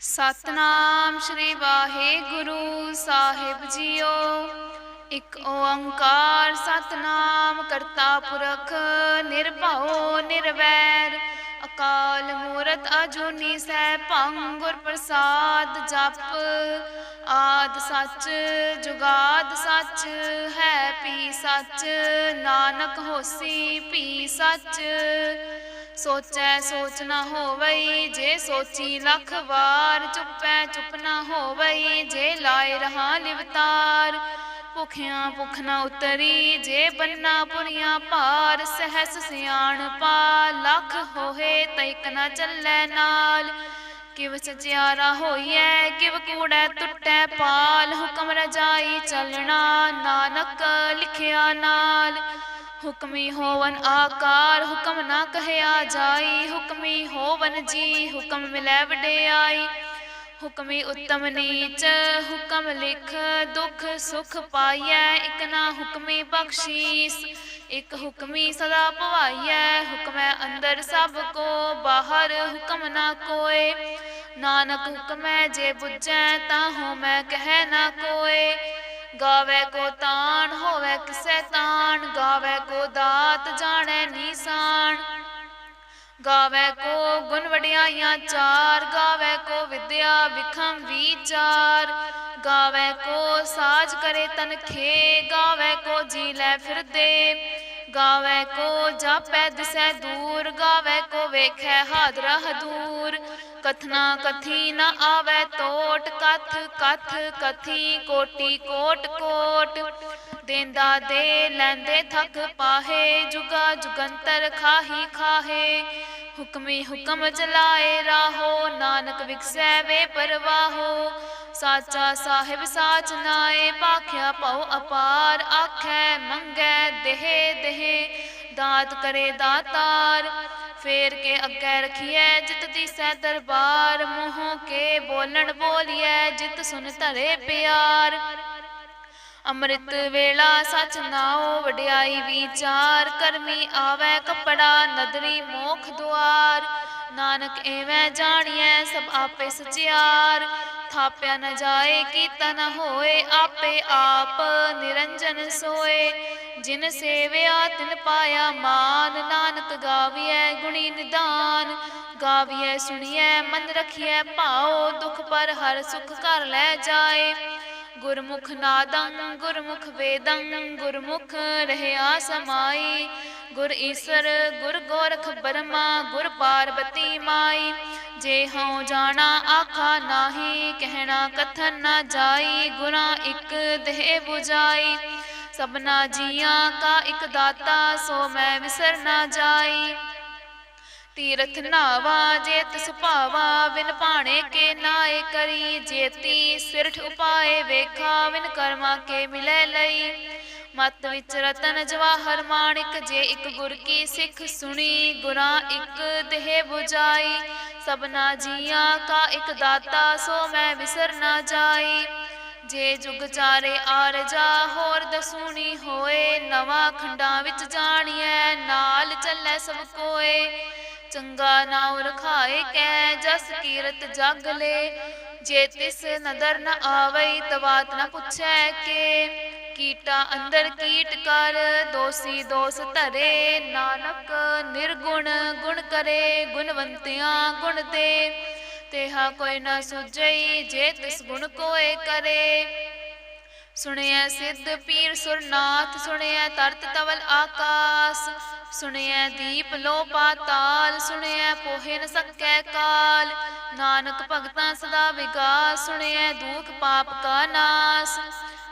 सतनाम श्री वाहेगुरु साहिब जीओ। एक ओंकार सतनाम करता पुरख निर्भओ निर्वैर। अकाल मूरत अजूनी सैभं गुर प्रसाद जप। आद सच जुगाद सच है पी सच। नानक होसी पी सच। सोचै सोच न होवई जे सोची लख वार। चुपै चुप न होवई जे लाए रहा लिवतार। भुखिया भुख न उतरी जे बन्ना पुरिया भार। सहस सियाण पा लख होए तैक न चलै नाल। किव सचियारा होइए किव कूड़ै टुटै पाल। हुक्म रजाई चलना नानक लिखिया नाल। हुक्मी होवन आकार हुक्म ना कहया जाई। हुक्मी होवन जी हुक्म मिलै वडियाई। हुक्मी उत्तम नीच हुक्म लिख दुख सुख पाइयै। इक ना हुक्मी बख्शीस एक हुक्मी सदा भवाइयै। हुक्मै अंदर सब को बाहर हुक्म ना कोय। नानक हुक्मै जे बुझै ताहू मैं कह ना कोय। गावै को तान होवै किसै तान। गावै को दात जानै निशान। गावै को गुण वडियाइयां चार। गावै को विद्या विखम विचार। गावै को साज करे तन खे। गावै को जी लै फिरदे। गावै को जापै दिसै दूर। गावै को वेखै हादरा हदूर। कथना कथी न आवै तोट कथ कथ कथी कोटि कोट कोट। देंदा दे लैंदे थक पाहे। जुगा जुगंतर खाही खाहे। हुक्मी हुक्म चलाए राहो। नानक विकसै वे परवाहो। साचा साहिब साच नाए। भाख्या भउ अपार आखै मंगै देह देह। दात करे दातार फेर के अग्गै रखिए जित दिसै दरबार। मुँहों के बोलन बोलिए जित सुन धरे प्यार। अमृत वेला सच नाओ वडियाई विचार। करमी आवै कपड़ा नदरी मोख द्वार। नानक एवं जानिए सब आपे सचियार। थाप्या न जाए कीता न होए आपे आप निरंजन सोए। जिन सेविया तिन पाया मान। नानक गाविए गुणी निदान। गाविए सुनिए मन रखिए भाओ। दुख पर हर सुख कर लै जाए। गुरमुख नादं गुरमुख वेदं गुरमुख रहया समाई। गुर ईसर गुर गोरख बरमा गुर पार्वती माई। जे हऊँ जाना आखा नाही कहना कथन न जाई। गुना इक देह बुझाई सबना जिया का इक दाता। सो मैं विसर न जाई। तीरथ नावा जेत सुभावा विन भाणे के नाए करी। जेती सिरठ उपाए वेखा विन कर्मा के मिलै लई। मत विच रतन जवाहर माणिक जे इक गुर की सिख सुनी। गुरा इक देह बुझाई सबना जिया का इक दाता। सो मैं विसर न जाई। जे जुग चारे आरजा होर दसूनी होए। नवा खंडा विच जानिए नाल चलै सब कोए। चंगा नाउ रखाए कै जस कीरत जग ले। जे तिस नदर न आवई तवात न पुछै के। कीटा अंदर कीट कर दोषी दोष धरे। नानक निर्गुण गुण करे गुणवंतियां गुण दे। तेहा कोई न सुझई जे तिस गुण कोय करे। सुनिए सिद्ध पीर सुरनाथ सुनिए तरत तवल आकाश। सुनिए दीप लो पाताल सुनिए पोहे न सकै काल। नानक भगतां सदा विगास सुनिए दुख पाप का नाश।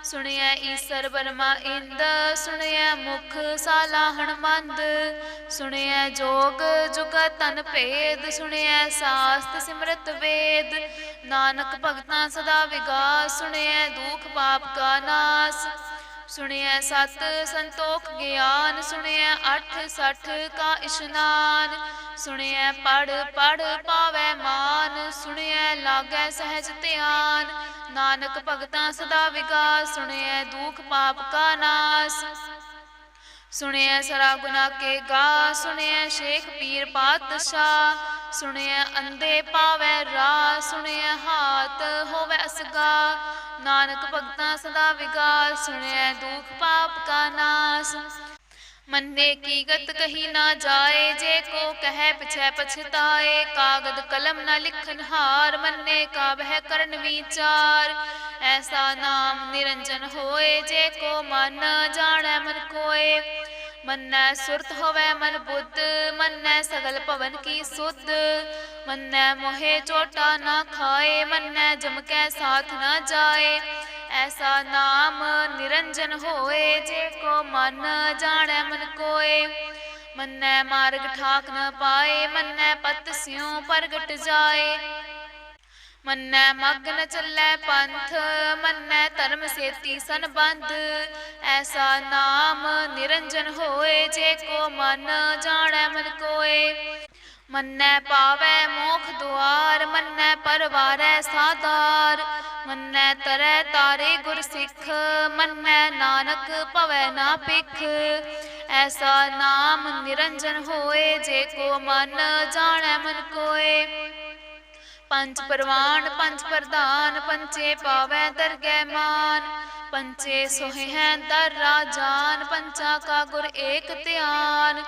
सुनिए ईसर बर्मा इंद सुनिए मुख सालाहण मंद। सुनिए जोग जुगत तन भेद सुनिए शास्त्र सिमरत वेद। नानक भगतां सदा विगास सुनिए दुख पाप का नाश। सुनिए सत संतोख ज्ञान सुनिए अठ सठ का इशनान। सुनिए पढ़ पढ़ पावै मान सुनिए लागै सहज ध्यान। नानक भगतां सदा विगास सुनिए दुख पाप का नाश। सुनिए सरा गुना के गा सुनिए शेख पीर पातशाह। ਸੁਣਿਐ ਅੰਧੇ ਪਾਵੈ ਰਾਹ, ਸੁਣਿਐ ਹਾਥ ਹੋਵੈ ਅਸਗਾ। ਨਾਨਕ ਭਗਤਾਂ ਸਦਾ ਵਿਗਾਸ, ਸੁਣਿਐ ਦੁਖ ਪਾਪ ਕਾ ਨਾਸ। ਮੰਨੇ ਕੀ ਗਤ ਕਹੀ ਨਾ ਜਾਏ, ਜੇ ਕੋ ਕਹਿ ਪਿਛੈ ਪਛਤਾਏ। ਕਾਗਦ ਕਲਮ ਨਾ ਲਿਖਨ ਹਾਰ, ਮੰਨੇ ਕਾ ਬਹਿ ਕਰਨ ਵਿਚਾਰ। ਐਸਾ ਨਾਮ ਨਿਰੰਜਨ ਹੋਏ, ਜੇ ਕੋ ਮਨ ਜਾਣੈ ਮਨ ਕੋਏ। ਮੰਨੈ ਸੁਰਤ ਹੋਵੈ ਮਨ ਬੁੱਧ, ਮੰਨੈ ਸਗਲ ਭਵਨ ਕੀ ਸੁਧ। ਮੰਨੈ ਮੋਹਿ ਚੋਟਾ ਨਾ ਖਾਏ, ਮੰਨੈ ਜਮ ਕੈ ਸਾਥ ਨਾ ਜਾਏ। ਐਸਾ ਨਾਮ ਨਿਰੰਜਨ ਹੋਏ, ਜੇ ਕੋ ਮਨ ਜਾਣੈ ਮਨ ਕੋਏ। ਮੰਨੈ ਮਾਰਗ ਠਾਕ ਨ ਪਾਏ, ਮੰਨੈ ਪਤ ਸਿਉ ਪ੍ਰਗਟ ਜਾਏ। ਮੰਨੈ ਮਗ੍ਨ ਨ ਚੱਲੈ ਪੰਥ, ਮੰਨੈ ਧਰਮ ਸੇਤੀ ਸੰਬੰਧ। ਐਸਾ ਨਾਮ ਨਿਰੰਜਨ ਹੋਏ, ਜੇ ਕੋ ਮਨ ਜਾਣੈ ਮਨ ਕੋਏ। ਮੰਨੈ ਪਾਵੈ ਮੋਖ ਦੁਆਰ, ਮੰਨੈ ਪਰਵਾਰੈ ਸਾਧਾਰ। ਮੰਨੈ ਤਰੈ ਤਾਰੇ ਗੁਰ ਸਿੱਖ, ਮੰਨੈ ਨਾਨਕ ਭਵੈ ਨਾ ਭਿਖ। ਐਸਾ ਨਾਮ ਨਿਰੰਜਨ ਹੋਏ, ਜੇ ਕੋ ਮਨ ਜਾਣੈ ਮਨ ਕੋਏ। ਪੰਚ ਪਰਵਾਨ ਪੰਚ ਪ੍ਰਧਾਨ, ਪੰਚੇ ਪਾਵੈ ਦਰਗਹਿ ਮਾਨ। ਪੰਚੇ ਸੋਹਿਐ ਦਰ ਰਾਜਾਨ, ਪੰਚਾ ਕਾ ਗੁਰ ਏਕ ਧਿਆਨ।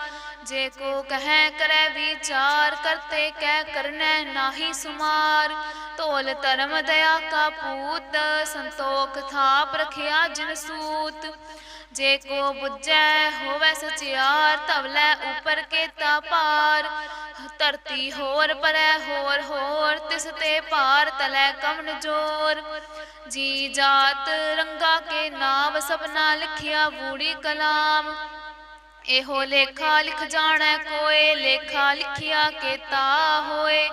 ਜੇ ਕੋ ਕਹਿ ਕਰੈ ਵਿਚਾਰ, ਕਰਤੇ ਕੈ ਕਰਨੈ ਨਾਹੀ ਸੁਮਾਰ। ਧੌਲ ਧਰਮ ਦਇਆ ਕਾ ਪੂਤ, ਸੰਤੋਖ ਥਾਪ ਰਖਿਆ ਜਿਨ ਸੂਤ। ਜੇ ਕੋ ਬੁੱਝੈ ਹੋਵੈ ਸਚਿਆਰ, ਧਵਲੈ ਉਪਰ ਕੇਤਾ ਭਾਰ। ਧਰਤੀ ਹੋਰ ਪਰੈ ਹੋਰ ਹੋਰ, ਤਿਸ ਤੇ ਭਾਰ ਤਲੈ ਕਵਣ ਜੋਰ। ਜੀ ਜਾਤ ਰੰਗਾ ਕੇ ਨਾਮ, ਸਭਨਾ ਲਿਖਿਆ ਬੂੜੀ ਕਲਾਮ। ਇਹੋ ਲੇਖਾ ਲਿਖ ਜਾਣੈ ਕੋਇ, ਲੇਖਾ ਲਿਖਿਆ ਕੇਤਾ ਹੋਏ।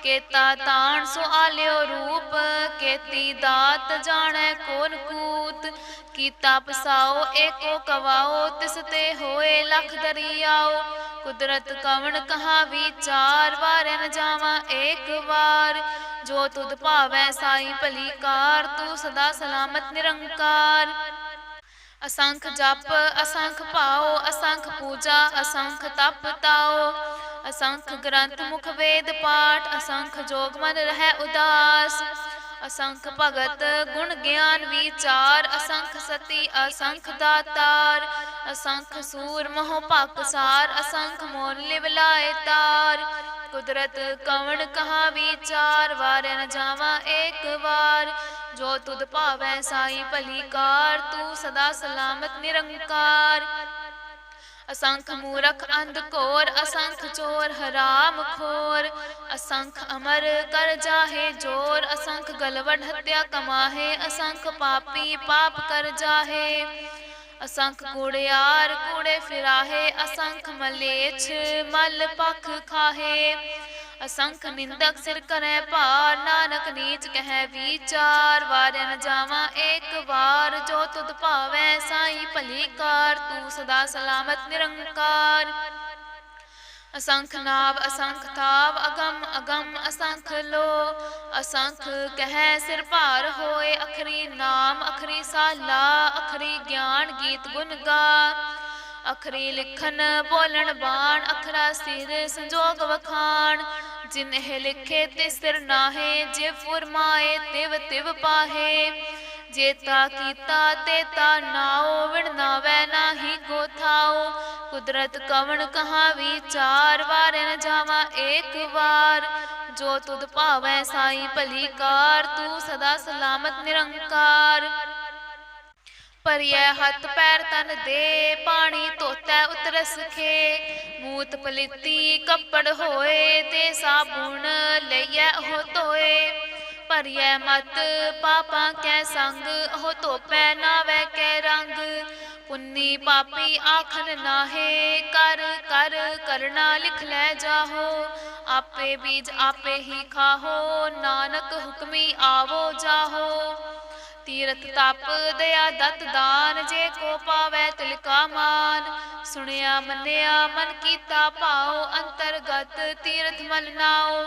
ਕੇਤਾ ਤਾਣ ਸੋ ਆਲਿਓ ਰੂਪ, ਕੇਤੀ ਦਾਤ ਜਾਣੈ ਕੋਨ ਕੂਤ। ਕੀਤਾ ਪਸਾਓ ਏਕੋ ਕਵਾਓ, ਤਿਸ ਤੇ ਹੋਏ ਲਖ ਦਰਿਆਓ। ਕੁਦਰਤ ਕਵਣ ਕਹਾ ਵਿਚਾਰ, ਵਾਰੈ ਨ ਜਾਵਾਂ ਏਕ ਵਾਰ। ਜੋ ਤੁਧ ਭਾਵੈ ਸਾਈ ਭਲੀ ਕਾਰ, ਤੂੰ ਸਦਾ ਸਲਾਮਤ ਨਿਰੰਕਾਰ। ਅਸੰਖ ਜਪ ਅਸੰਖ ਭਾਉ, ਅਸੰਖ ਪੂਜਾ ਅਸੰਖ ਤਪ ਤਾਉ। ਅਸੰਖ ਗ੍ਰੰਥ ਮੁਖ ਵੇਦ ਪਾਠ, ਅਸੰਖ ਜੋਗ ਮਨ ਰਹਿ ਉਦਾਸ। ਅਸੰਖ ਭਗਤ ਗੁਣ ਗਿਆਨ ਵਿਚਾਰ, ਅਸੰਖ ਸਤੀ ਅਸੰਖ ਦਾਤਾਰ। ਅਸੰਖ ਸੂਰ ਮੋਹ ਪਾਕਸਾਰ, ਅਸੰਖ ਮੋਲ ਲਿਵ ਲਾਏ ਤਾਰ। ਕੁਦਰਤ ਕਵਣ ਕਹਾ ਵਿਚਾਰ, ਵਾਰੈ ਨ ਜਾਵਾਂ ਏਕ ਵਾਰ। ਜੋ ਤੁਧ ਭਾਵੈ ਸਾਈ ਭਲੀ ਕਾਰ, ਤੂੰ ਸਦਾ ਸਲਾਮਤ ਨਿਰੰਕਾਰ। ਅਸੰਖ ਮੂਰਖ ਅੰਧ ਘੋਰ, ਅਸੰਖ ਚੋਰ ਹਰਾਮ ਖੋਰ। ਅਸੰਖ ਅਮਰ ਕਰ ਜਾਹੇ ਜੋਰ, ਅਸੰਖ ਗਲਵਡ ਹੱਤਿਆ ਕਮਾਹੇ। ਅਸੰਖ ਪਾਪੀ ਪਾਪ ਕਰ ਜਾਹੇ, ਅਸੰਖ ਕੂੜਿਆਰ ਕੂੜੇ ਫਿਰਾਹੇ। ਅਸੰਖ ਮਲੇਛ ਮਲ ਪਖ ਖਾਹੇ। ਅਸੰਖ ਨਿੰਦਕ ਸਿਰ ਕਰੈ ਭਾਰ, ਨਾਨਕ ਨੀਚ ਕਹਿ ਵਿਚਾਰ। ਵਾਰੈ ਨ ਜਾਵਾਂ ਏਕ ਵਾਰ, ਜੋ ਤੁਧ ਭਾਵੈ ਸਾਈ ਭਲੀ ਕਾਰ। ਤੂੰ ਸਦਾ ਸਲਾਮਤ ਨਿਰੰਕਾਰ। ਅਸੰਖ ਨਾਵ ਅਸੰਖ ਥਾਵ, ਅਗਮ ਅਗਮ ਅਸੰਖ ਲੋ। ਅਸੰਖ ਕਹਿ ਸਿਰ ਭਾਰ ਹੋਏ, ਅਖਰੀ ਨਾਮ ਅਖਰੀ ਸਾਲਾ। ਅਖਰੀ ਗਿਆਨ ਗੀਤ ਗੁਣ ਗਾ, ਅਖਰੀ ਲਿਖਨ ਬੋਲਣ ਬਾਣ। ਅਖਰਾ ਸਿਰ ਸੰਜੋਗ ਵਖਾਣ, ਜਿਨ ਇਹ ਲਿਖੇ ਤੇ ਸਿਰ ਨਾਹੇ। ਜਿਵ ਫੁਰਮਾਏ ਤਿਵ ਤਿਵ ਪਾਹੇ। ਜੇਤਾ ਕੀਤਾ ਤੇਤਾ ਨਾਉ, ਵਿਣ ਨਾਵੈ ਨਾਹੀ ਕੋ ਥਾਉ। ਕੁਦਰਤ ਕਵਣ ਕਹਾ ਵਿਚਾਰ, ਵਾਰੈ ਨ ਜਾਵਾਂ ਏਕ ਵਾਰ। ਜੋ ਤੁਧ ਭਾਵੈ ਸਾਈ ਭਲੀ ਕਾਰ, ਤੂੰ ਸਦਾ ਸਲਾਮਤ ਨਿਰੰਕਾਰ। ਭਰੀਐ ਹੱਥ ਪੈਰ ਤਨ ਦੇ, ਪਾਣੀ ਧੋਤੈ ਉਤਰਸ ਖੇ। ਮੂਤ ਪਲੀਤੀ ਕੱਪੜ ਹੋਏ, ਤੇ ਸਾਬੁਣ ਲਈਐ ਉਹ ਧੋਏ। ਭਰੀਐ ਮਤ ਪਾਪਾਂ ਕੈ ਸੰਗ, ਉਹ ਧੋਪੈ ਨਾਵੈ ਕੈ ਰੰਗ। ਪੁੰਨੀ ਪਾਪੀ ਆਖਨ ਨਾਹੇ, ਕਰ ਕਰ ਕਰਨਾ ਲਿਖ ਲੈ ਜਾਹੋ। ਆਪੇ ਬੀਜ ਆਪੇ ਹੀ ਖਾਹੋ, ਨਾਨਕ ਹੁਕਮੀ ਆਵੋ ਜਾਹੋ। ਤੀਰਥ ਤਪ ਦਇਆ ਦਤ ਦਾਨ, ਜੇ ਕੋ ਪਾਵੈ ਤਿਲ ਕਾ ਮਾਨ। ਸੁਣਿਆ ਮੰਨਿਆ ਮਨ ਕੀਤਾ ਭਾਉ, ਅੰਤਰਗਤ ਤੀਰਥ ਮਲ ਨਾਉ।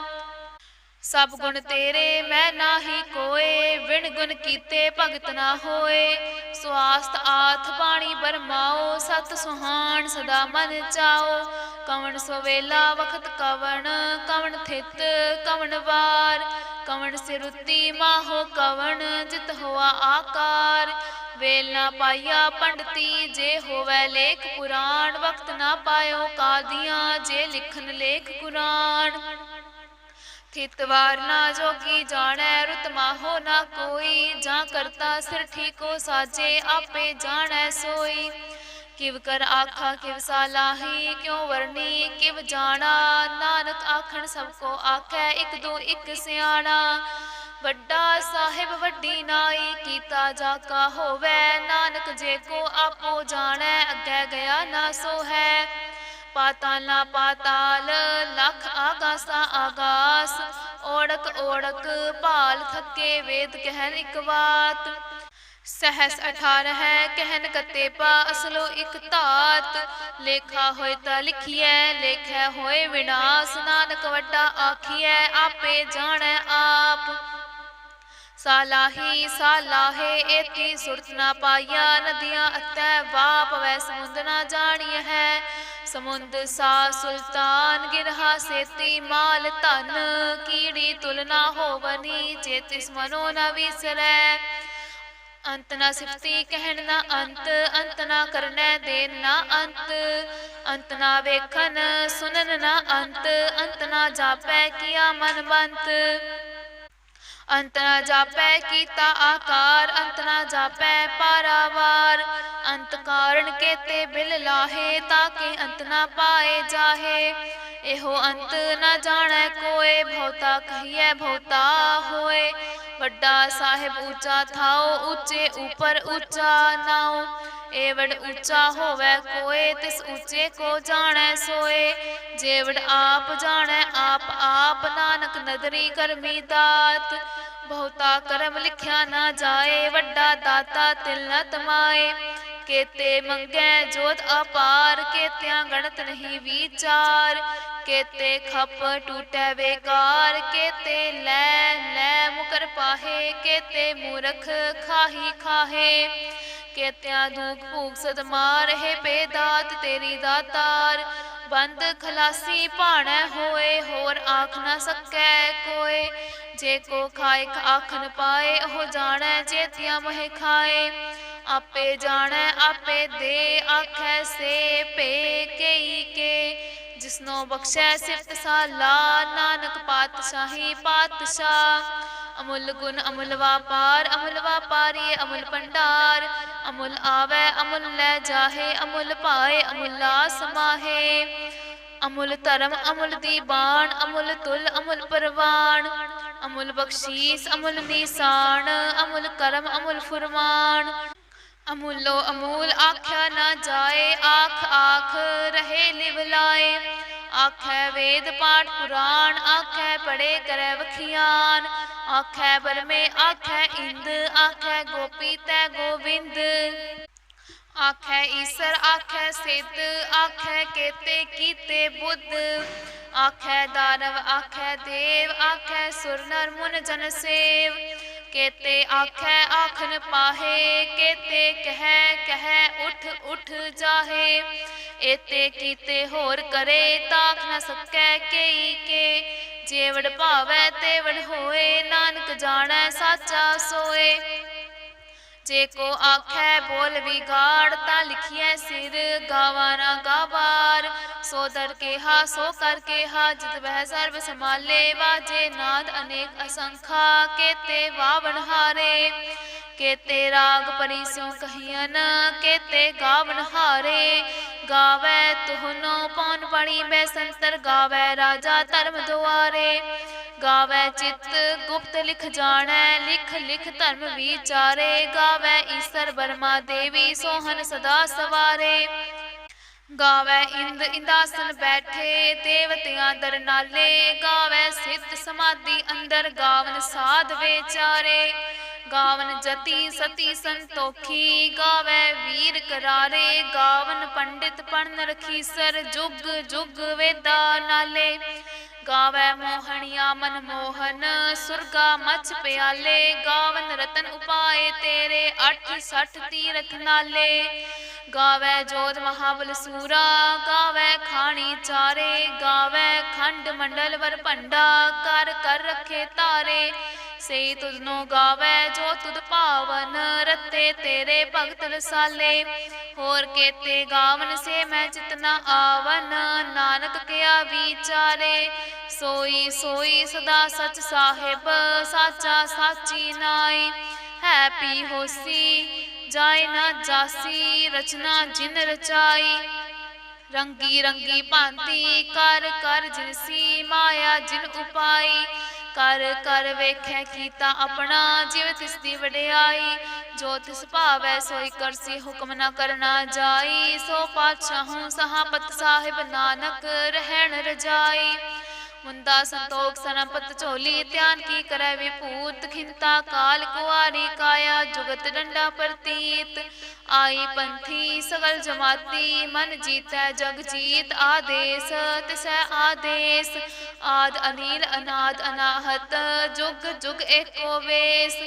ਸਭ ਗੁਣ ਤੇਰੇ ਮੈਂ ਨਾਹੀ ਕੋਏ, ਵਿਣ ਗੁਣ ਕੀਤੇ ਭਗਤ ਨਾ ਹੋਏ। ਸਵਾਸਤ ਆਥ ਬਾਣੀ ਬਰਮਾਓ, ਸਤ ਸੁਹਾਣ ਸਦਾ ਮਨ ਚਾਓ। कवण सोवेला वखत कवण कवण थित कवण वार कवण सिरुति माहो कवण जित होआ आकार वेल ना पाइया पंडती जे होवै लेख पुराण वक्त ना पायो कादियाँ जे लिखन लेख कुरान थित वार ना जोगी जाने रुत माहो ना कोई जा करता सिर ठीको साजे आपे जाने सोई किव कर आखा किव सालाही क्यों वर्णी किव जाना नानक आखन सबको आखै इक दो इक सियाणा वड्डा साहिब वड्डी नाई कीता जाका होवै नानक जे को आपो जाने अग्गै गया ना सो है पाताल ना पाताल लख आगासा आगास ओढ़क ओढ़क भाल थके वेद कहन इक बात सहस 18 कहन कते पा असलो इक तात लेखा होए ता लिखिए लेखै होए विनाश नानक वड्डा आखिए आपे जाने आप सालाही सालाहे एती सुरत ना पाइया नदियाँ अतै वाप वै समुंद ना जानिय है समुंद सा सुल्तान गिरहा सेती माल धन कीड़ी तुलना होवनी जे तिस मनो न विसरै अंत ना सिफती कहन ना अंत ना करने देन ना अंत ना वेखन सुनन ना अंत ना जापै किया मन बंत अंत ना जापै कीता आकार अंत ना जापै पारावार अंत कारण केते बिल लाहे ताके अंत ना पाए जाहे एहो अंत ना जाने कोए भौता कहिए भौता होए वड्डा साहिब ऊंचा थाओ ऊंचे ऊपर ऊंचा नाओ एवड ऊंचा होवे कोए तिस ऊंचे को जाने सोए जेवड आप जाने आप नानक नदरी करमी दात बहुता करम लिखिया ना जाए वड्डा दाता तिल न तमाए केते मंगै जोत अपार केत्या गणत नहीं विचार केते खप टूटै बेकार केते लै मुकर पाहे केते मूरख खाही खाहे केत्या दुख भूख सद मार है बेदात तेरी दातार बंद खलासी भाणै होए होर आख न सकै कोए जे को खाए आखन पाए ओह जाने जेतिया मोहे खाए आपे जाने आपे दे आखै से पे केई के जिसनो बख्शै सिफत साला नानक पातशाही पातशाह अमुल गुण अमुल वापारी अमुल भंडार अमुल आवे अमुल लै जाहे अमुल पाए अमुला समाहे अमुल धर्म अमुल दीवान अमुल तुल अमुल परवान अमुल बख्शीस अमुल निशान अमुल करम अमुल फुरमान अमूलो अमूल आख्या ना जाए आख आख रहे लिवलाए आखै वेद पाठ पुराण आखै पढ़े करे वखियान आखै बरमे आखै इंद आखै गोपी तै गोविंद आखै ईसर आखै सिद्ध आखै केते कीते बुद्ध आखै दानव आखै देव आखै सुर नर मुन जन सेव केते आखै आखन पाहे केते कह उठ उठ जाहे एते कीते होर करे ताक न सकै केई के जेवड़ भावै तेवड़ होए नानक जानै साचा सोए जे को आखै बोल विगाड़ ता लिखिए सिर गावा ना गावार सो दर के हा सो कर के हा जित वह सर्व संभाले वाजे नाद अनेक असंखा केते वावन हारे केते राग परिसों कहियन केते गावन हारे गावै तुहनो पौन पड़ी बैसंतर गावै राजा धर्म दुआरे गावै चित गुप्त लिख जानै लिख लिख धर्म विचारे गावै ईसर बर्मा देवी सोहन सदा सवारे गावै इंद इंदासन बैठे देवतियां दर नाले गावै सिद्ध समाधि अंदर गावन साध बेचारे गावन जति सती संतोखी गावै वीर करारे गावन पंडित पढ़न रखीसर जुग जुग वेदा नाले गावै मोहनिया मनमोहन सुरगा मच प्याले गावन रतन उपाए तेरे 8 60 तीरथ नाले गावै जोत महाबल सूरा, गावै खानी चारे, गावै खंड मंडल वर भंडा, कर कर रखे तारे। सेई तुधनो गावै जो तुध पावन, रते तेरे भगत रसाले। होर केते गावन से मैं जितना आवन, नानक किया विचारे। सोई सोई सदा सच साहिब, साचा साची नाई। है पी होसी जाए ना जासी, रचना जिन रचाई। रंगी रंगी भांति कर कर जिनसी, माया जिन उपाई। कर कर वेखै कीता अपना, जिव तिसदी वडियाई। जो तिस भावै सोई करसी, हुक्म न करना जाई। सो पातशाहों सहापत साहिब, नानक रहन रजाई। मुंदा संतोख सनपत झोली, ध्यान की करे विभूत। खिंता काल कुआरी काया, जुगत डंडा प्रतीत। आई पंथी सगल जमाती, मन जीतै जग जीत। आदेश तिसै आदेश, आद अनील अनाद अनाहत। जुग जुग एको वेस।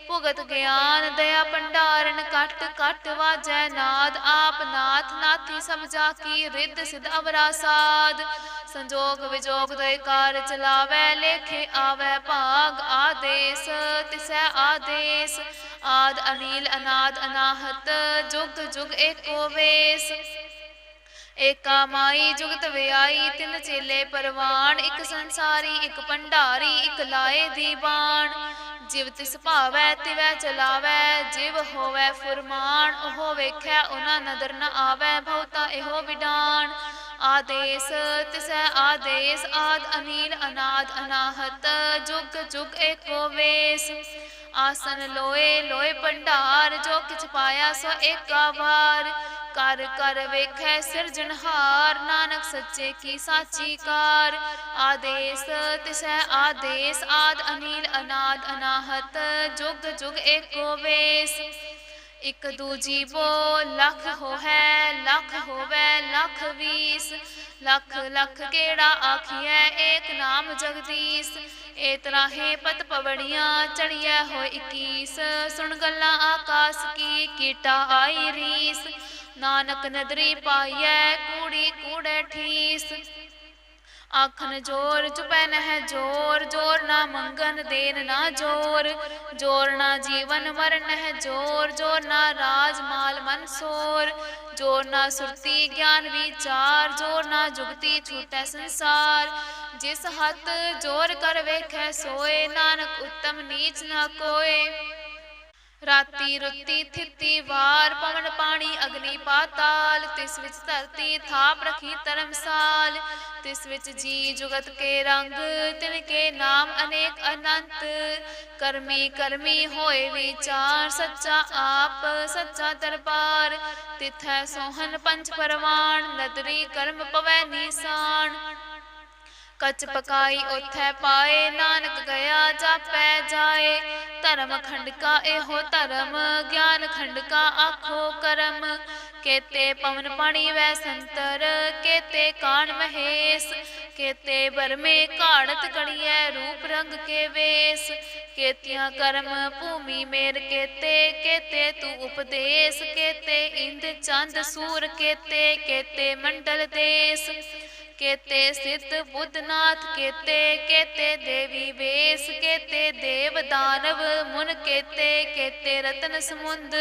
भुगत ज्ञान दया भंडारण, कट कट वाजै नाद। आप नाथ नाथी सब जाकी, रिद्ध सिद्ध अवरा साध। संजोग विजोग दोय कार चलावै, लेखे आवै भाग। आदेश तिसै आदेश, आद अनील अनाद अनाहत। जुग जुग एको वेस। एका माई जुगत व्याई, तिन चेले परवान। इक संसारी इक भंडारी, इक लाए दीवान। जिव तिस भावै तिवै चलावै, जिव होवै फुरमान। ओहो वेखै उना नदर न आवै, बहुता एहो विडान। आदेश तिसै आदेश, आद अनील अनाद अनाहत। जुग जुग एको वेस। आसन लोए लोए भंडार, जो किछ पाया सो एका वार। कर कर वेखै सिरजनहार, नानक सच्चे की साची कार। आदेश तिसै आदेश, आद अनील अनाद अनाहत। जुग जुग एको वेस। इक दूजी बो लख होवै, लख होवै लख बीस। लख लख केड़ा आखिए, एक नाम जगदीश। ए तराहे पत पवड़ियां, चढ़िया हो 21। सुन गल्ला आकाश की, कीटा आई रीस। नानक नदरी पाइयै, कूड़ी कूड़े ठीस। आखन जोर चुपै नह जोर, जोर ना मंगन देन ना जोर। जोर ना जीवन मरण नह जोर, जोर ना राज माल मन सोर। जोर ना सुरती ज्ञान विचार, जोर ना जुगती छूटै संसार। जिस हत जोर कर वेखै सोए, नानक उत्तम नीच ना कोय। राती रुती थिती वार, पवन पानी अग्नि पाताल। तिस विच धरती थाप रखी धर्मसाल। तिस विच जी जुगत के रंग, तिनके नाम अनेक अनंत। करमी करमी होए विचार, सच्चा आप सच्चा दरबार। तिथै सोहन पंच परवान, नदरी कर्म पवै निसान। कच पकाई ओथै पाए, नानक गया जापै जाए। धर्म खंड का एहो धर्म, ज्ञान खंड का आखो करम। केते पवन पानी वै संतर, केते कान महेश। केते बरमे घाड़त गड़ियै, रूप रंग के वेश। केतियां कर्म भूमि मेर केते, केते तू उपदेश। केते इंद चंद सूर केते, केते मंडल देश। केते सिद्ध बुद्धनाथ केते, केते देवी वेश। केते देव दानव मुन केते, केते रतन समुंद।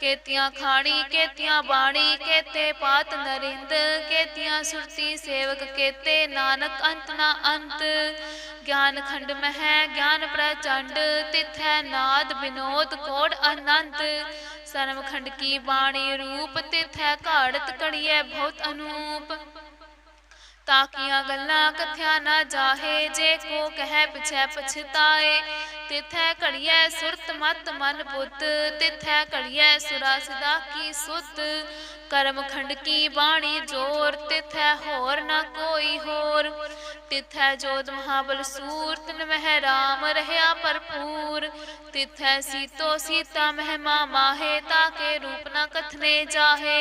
केतियां खाणी केतियां बाणी, केते पात नरिंद। केतियां सुरती सेवक केते, नानक अंत ना अंत। ज्ञान खंड मह ज्ञान प्रचंड, तिथै नाद विनोद कोड अनंत। सर्व खंड की बाणी रूप, तिथै घाड़त कड़ियै बहुत अनूप। ताकियां गल्लां कथ्या ना जाहे, जे को कह पिछै पछताए। तिथै घड़ियै सुरत मत मन बुद्ध, तिथै घड़ियै सुरा सिदा की सुध। कर्म खंड की बाणी जोर, तिथै होर ना कोई होर। तिथै जोत महाबल सूर, तिन मह राम रहया भरपूर। तिथै सीतो सीता महिमा माहे, ताके रूप ना कथने जाहे।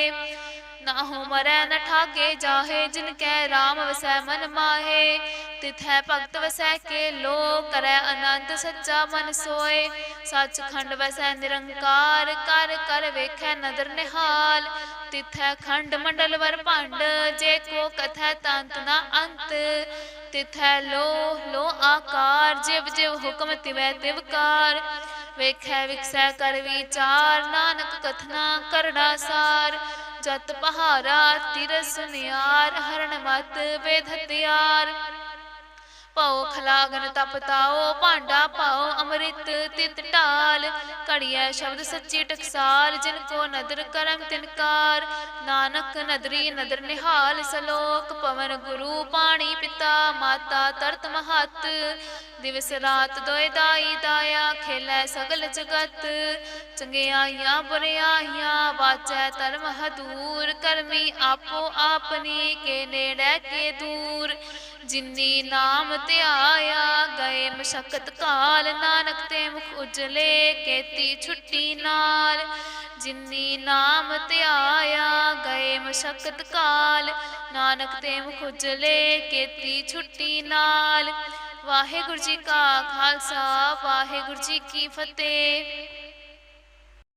नाहु मरै न ठाके जाहे, जिनकै राम वसै मन माहे। तिथै भगत वसै के लो, करै आनंद सच्चा मन सोए। सचखंड वसै निरंकार, कर कर वेखै नदर निहाल। तिथै खंड मंडल वर भंड, जे को कथै तंत न अंत। तिथै लो आकार, जिव जिव हुक्म तिवै तिवकार। ਵੇਖੈ ਵਿਖਸੈ ਕਰ ਵਿਚਾਰ, ਨਾਨਕ ਕਥਨਾ ਕਰੜਾ ਸਾਰ। ਜਤ ਪਹਾਰਾ ਤਿਰ ਸੁਨਿਆਰ, ਹਰਨ ਮਤ ਵੇਦ ਹਥਿਆਰ। ਭਉ ਖਲਾਗਨ ਤਪ ਤਾਓ, ਭਾਂਡਾ ਪਾਓ ਅੰਮ੍ਰਿਤ ਤਿਤ ਢਾਲ। ਘੜੀਐ ਸ਼ਬਦ ਸੱਚੀ ਟਕਸਾਲ, ਜਿਨ ਕੋ ਨਦਰ ਕਰਮ ਤਿਨਕਾਰ। ਨਾਨਕ ਨਦਰੀ ਨਦਰ ਨਿਹਾਲ, ਸਲੋਕ ਪਵਨ ਗੁਰੂ ਪਾਣੀ ਪਿਤਾ। ਮਾਤਾ ਤਰਤ ਮਹੱਤ, ਦਿਵਸ ਰਾਤ ਦੋਇ ਦਾਈ ਦਾਇਆ। ਖੇਲੈ ਸਗਲ ਜਗਤ, ਚੰਗਿਆਈਆਂ ਬੁਰਿਆਈਆਂ। ਵਾਚੈ ਧਰਮ ਹਦੂਰ, ਕਰਮੀ ਆਪੋ ਆਪਨੀ। ਕੇ ਨੇੜੈ ਕੇ ਦੂਰ, ਜਿਨੀ ਨਾਮ ਧਿਆਇਆ। ਗਏ ਮਸ਼ਕਤ ਕਾਲ, ਨਾਨਕ ਤੇ ਮੁਖ ਉਜਲੇ। ਕੇਤੀ ਛੁੱਟੀ ਨਾਲ, ਜਿਨੀ ਨਾਮ ਧਿਆਇਆ। ਗਏ ਮਸ਼ਕਤ ਕਾਲ, ਨਾਨਕ ਤੇ ਮੁਖ ਉਜਲੇ। ਕੇਤੀ ਛੁੱਟੀ ਨਾਲ। ਵਾਹਿਗੁਰੂ ਜੀ ਕਾ ਖਾਲਸਾ, ਵਾਹਿਗੁਰੂ ਜੀ ਕੀ ਫਤਿਹ।